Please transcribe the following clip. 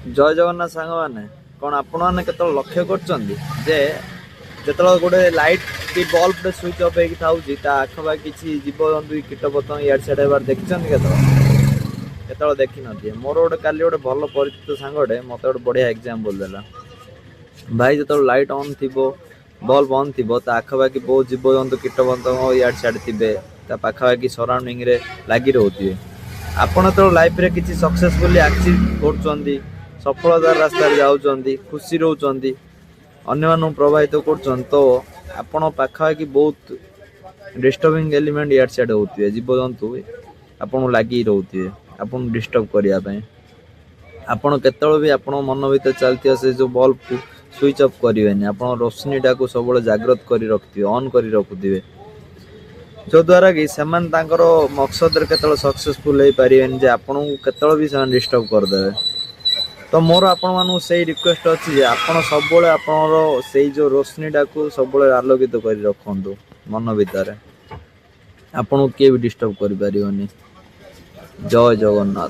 जय जगन्नाथ सांग मैंने कौन आपण मैंने केत लक्ष्य कर गोटे लाइट कि बल्ब स्विच अफ होता आखपा किसी जीव जंतु कीट पतंग इड सियाड़ देखते के देखी नथिए मोर गोटे काली गोटे भल परिचित सांगटे मत गोटे बढ़िया एग्जांपल देला भाई जो लाइट ऑन थी बल्ब ऑन थी आखपाखी बहुत जीव जंतु कीट पतंग इड सियाड़ थे पाखापाखि सराउंडिंग रे लगी रोथे आपण तो लाइफ रे किसी सक्सेसफुली अचीव कर सफलतार रास्ता जाऊँच खुशी रोच अन्य मानू प्रभावित कर तो आपण पाखापाखि बहुत डिस्टर्बिंग एलिमेंट इड सियाड़ होते जीव जंतु आपन लगी रोथे आपन डिस्टर्ब करने आपण केतल भी आपण मन भर चलती से जो बल्ब को स्विच ऑफ करेंगे आप रोशनी टाक सब जागृत कर रखिए ऑन कर रखुवे जो द्वारा कि सेमान तांकर मकसद केतल सक्सेसफुल हो पारे जे आपन केतल भी से डिस्टर्ब करदे तो मोर आपण मानू से रिक्वेस्ट अच्छी आपड़ सब आपणर से जो रोशनी टाक सब आलोकित कर रखु मन भितर आपन किए भी डिस्टर्ब कर पारिबनी। जय जगन्नाथ।